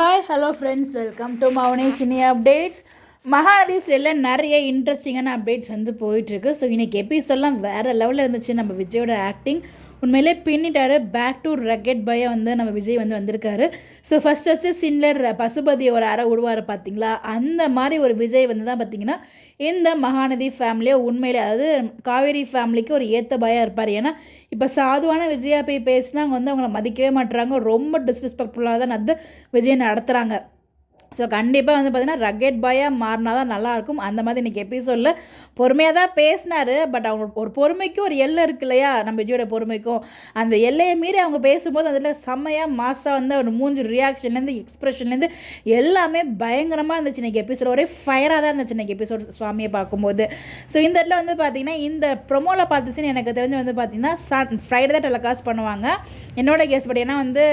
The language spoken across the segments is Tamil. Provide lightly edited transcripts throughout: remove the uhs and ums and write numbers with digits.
Hi hello friends, welcome to Mouni cine updates. Mahanadi சீரியலில் நிறைய இன்ட்ரெஸ்டிங்கான அப்டேட்ஸ் வந்து போயிட்டுருக்கு. ஸோ இன்றைக்கி எபிசோட்லாம் வேறு லெவலில் இருந்துச்சு. நம்ம விஜயோட ஆக்டிங் உண்மையிலே பின்னிட்டாரு. பேக் டு ரக்கெட் பைய வந்து நம்ம விஜய் வந்து வந்திருக்காரு. ஸோ ஃபஸ்ட்டு சின்லர் பசுபதி ஒரு அறை விடுவார் பார்த்தீங்களா, அந்த மாதிரி ஒரு விஜய் வந்து தான் பார்த்தீங்கன்னா இந்த மகாநதி ஃபேமிலியை உண்மையிலே, அதாவது காவேரி ஃபேமிலிக்கு ஒரு ஏற்ற பயம் இருப்பார். ஏன்னா இப்போ சாதுவான விஜயா போய் பேசினா அவங்க வந்து அவங்கள மதிக்கவே மாட்டுறாங்க. ரொம்ப டிஸ்ரெஸ்பெக்ட்ஃபுல்லாக தான் வந்து விஜய் நடத்துகிறாங்க. ஸோ கண்டிப்பாக வந்து பார்த்திங்கன்னா ரக்கெட் பாயாக மாறினா தான் நல்லாயிருக்கும். அந்த மாதிரி இன்றைக்கி எபிசோடில் பொறுமையாக தான் பேசினார். பட் அவங்க ஒரு பொறுமைக்கும் ஒரு எல்லை இருக்கு இல்லையா, நம்ம விஜயோட பொறுமைக்கும். அந்த எல்லையை மீறி அவங்க பேசும்போது அதில் செம்மையாக மாசாக வந்து ஒரு மூஞ்சி ரியாக்ஷன்லேருந்து எக்ஸ்ப்ரெஷன்லேருந்து எல்லாமே பயங்கரமாக இருந்துச்சு. இன்றைக்கி எபிசோட் ஒரே ஃபயராக தான் இருந்துச்சு இன்றைக்கி எபிசோட் சுவாமியை பார்க்கும்போது. ஸோ இந்த இடத்துல வந்து பார்த்திங்கன்னா இந்த ப்ரொமோவில் பார்த்துச்சுன்னு எனக்கு தெரிஞ்சு வந்து பார்த்திங்கன்னா ஃப்ரைடே தான் டெலிகாஸ்ட் பண்ணுவாங்க என்னோட கேஸ் படி. ஏன்னா வந்து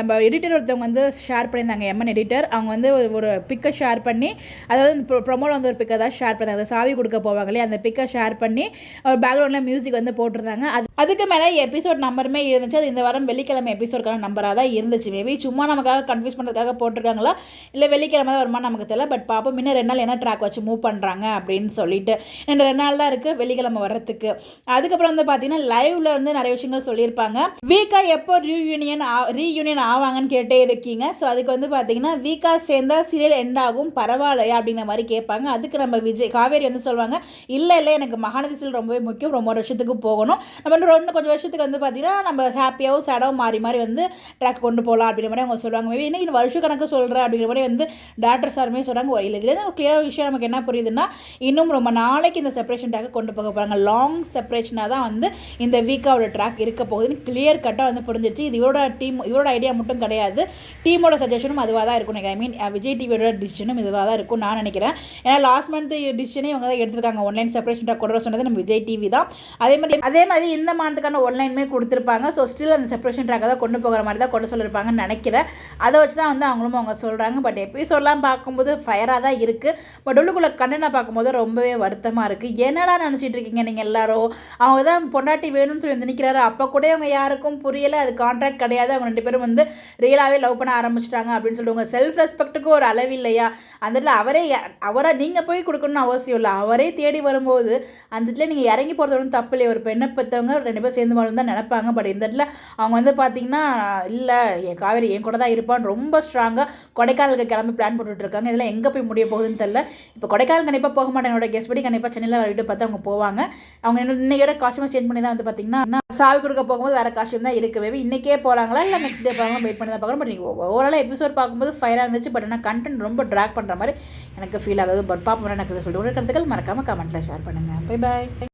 நம்ம எடிட்டர் ஒருத்தவங்க வந்து ஷேர் பண்ணியிருந்தாங்க, எம்என் எடிட்டர். அவங்க வந்து ஒரு பிக்கை ஷேர் பண்ணி, அதாவது ப்ரொமோவில் வந்து ஒரு பிக்கை தான் ஷேர் பண்ணாங்க. அந்த சாவி கொடுக்க போவாங்களே அந்த பிக்கை ஷேர் பண்ணி ஒரு பேக்ரவுண்டில் மியூசிக் வந்து போட்டிருந்தாங்க. அதுக்கு மேலே எபிசோட் நம்பருமே இருந்துச்சு. அது இந்த வாரம் வெள்ளிக்கிழமை எபிசோடுக்கான நம்பராக தான் இருந்துச்சு. மேபி சும்மா நமக்காக கன்ஃபியூஸ் பண்ணுறதுக்காக போட்டிருக்காங்களா இல்லை வெள்ளிக்கிழமை தான் வருமா நமக்கு தெரியல. பட் பார்ப்போம் இன்னும் 2 நாள் என்ன ட்ராக் வச்சு மூவ் பண்ணுறாங்க அப்படின்னு சொல்லிட்டு. இன்னும் 2 நாள் தான் இருக்குது வெள்ளிக்கிழமை வர்றதுக்கு. அதுக்கப்புறம் வந்து பார்த்தீங்கன்னா லைவ்ல வந்து நிறைய விஷயங்கள் சொல்லியிருப்பாங்க. வீக்கா எப்போ ரீயூனியன் ஆவாங்கன்னு கேட்டே இருக்கீங்க. ஸோ அதுக்கு வந்து பார்த்தீங்கன்னா வீக்கா சேர்ந்தா சீரியல் எண்ட் ஆகும் பரவாயில்லையா அப்படிங்கிற மாதிரி கேட்பாங்க. அதுக்கு நம்ம காவேரி வந்து சொல்லுவாங்க, இல்லை எனக்கு மகாநதி சீரியல் ரொம்பவே முக்கியம், ரொம்ப வருஷத்துக்கு போகணும், நம்ம இன்னும் கொஞ்சம் வருஷத்துக்கு வந்து பார்த்தீங்கன்னா நம்ம ஹாப்பியாகவும் சேடாகவும் மாறி மாறி வந்து ட்ராக் கொண்டு போகலாம் அப்படிங்கிற மாதிரி அவங்க சொல்லுவாங்க. மேபி இன்னும் வருஷ கணக்கு சொல்கிறேன் அப்படிங்கிற மாதிரி வந்து டேரக்டர் சாருமே சொல்கிறாங்க. இல்லை இதுலேருந்து ஒரு கிளியரான விஷயம் நமக்கு என்ன புரியுதுன்னா, இன்னும் ரொம்ப நாளைக்கு இந்த செப்பரேஷன் ட்ராக்கை கொண்டு போக போகிறாங்க. லாங் செப்பரேஷனாக தான் வந்து இந்த வீக்காவோட ட்ராக் இருக்க போகுதுன்னு கிளியர் கட்டாக வந்து புரிஞ்சிருச்சு. இது இவரோட ஐடியா மட்டும் கிடையாது, டீமோட சஜஷனும் அதுவாக தான் இருக்கும். ஐ மீன் விஜய் டிவியோட டிசிஷனும் இதுவாக தான் இருக்கும் நான் நினைக்கிறேன். ஏன்னா லாஸ்ட் மந்த் டிசிஷனே இவங்க தான் எடுத்திருக்காங்க. ஆன்லைன் செப்பரேஷன் ட்ராக் கொண்டு வர சொன்னது நம்ம விஜய் டிவி தான். அதே மாதிரி இந்த மந்த்துக்கான ஆன்லைனுமே கொடுத்துருப்பாங்க. ஸோ ஸ்டில் அந்த செப்பரேஷன் ட்ராக்கை தான் கொண்டு போகிற மாதிரி தான் கொண்டு சொல்லியிருப்பாங்கன்னு நினைக்கிறேன். அதை வச்சு தான் வந்து அவங்க சொல்கிறாங்க. பட் எபிசோட்லாம் பார்க்கும்போது ஃபயராக தான் இருக்குது. பட் உள்ளுக்குள்ளே கண்டனை பார்க்கும்போது ரொம்பவே வருத்தமாக இருக்குது. என்னடா நினச்சிட்டு இருக்கீங்க நீங்கள் எல்லாரும், அவங்க தான் பொண்டாட்டி வேணும்னு சொல்லி வந்து நிற்கிறாரு. அப்போ கூட அவங்க யாருக்கும் புரியலை, அது கான்ட்ராக்ட் கிடையாது, அவங்க 2 பேரும் வந்து ரியலாகவே லவ் பண்ண ஆரம்பிச்சிட்டாங்க அப்படின்னு சொல்லுவாங்க. செல்ஃப் ரெஸ்பெக்ட்டுக்கு ஒரு அளவு இல்லையா? அந்த இடத்துல அவரை நீங்கள் போய் கொடுக்கணும்னு அவசியம் இல்லை. அவரே தேடி வரும்போது அந்த இடத்துல நீங்கள் இறங்கி போகிறது ஒன்றும் தப்பு இல்லையா? ஒரு பெண்ணை பெற்றவங்க 2 பேர் சேர்ந்து வாழ்ந்து தான் நினைப்பாங்க. பட் இந்த இடத்துல அவங்க வந்து பார்த்தீங்கன்னா இல்லை என் காவேரி என் கூட தான் இருப்பான்னு ரொம்ப ஸ்ட்ராங்காக கொடைக்கானலுக்கு கிளம்பி பிளான் போட்டுட்ருக்காங்க. இதெல்லாம் எங்கே போய் முடிய போகுதுன்னு தெரியல. இப்போ கொடைக்கானல் கண்டிப்பாக போக மாட்டேன், என்னோட கெஸ்ட் படி கண்டிப்பாக சென்னையில் வீட்டு பார்த்து அவங்க போவாங்க. அவங்க இன்னையோட காஸ்டியூமை சேஞ்ச் பண்ணி தான் வந்து பார்த்தீங்கன்னா சாவி கொடுக்க போகும்போது வேறு காஸ்டியூம் தான் இருக்குது. மேபி இன்றைக்கே போகிறாங்களா இல்லை நெக்ஸ்ட் டே போகிறாங்களா வெயிட் பண்ணி தான் பார்க்குறோம். பட் நீங்கள் ஓவரால் எபிசோட் பார்க்கும்போது ஃபயராக இருந்துச்சு. பட் ஆனால் கண்டென்ட் ரொம்ப ட்ராக் பண்ணுற மாதிரி எனக்கு ஃபீல் ஆகுது. பட் பார்ப்போம் எனக்கு சொல்லிட்டு ஒரு கருத்துக்கள் மறக்காமல் கமெண்ட்டில் ஷேர் பண்ணுங்கள். Bye bye.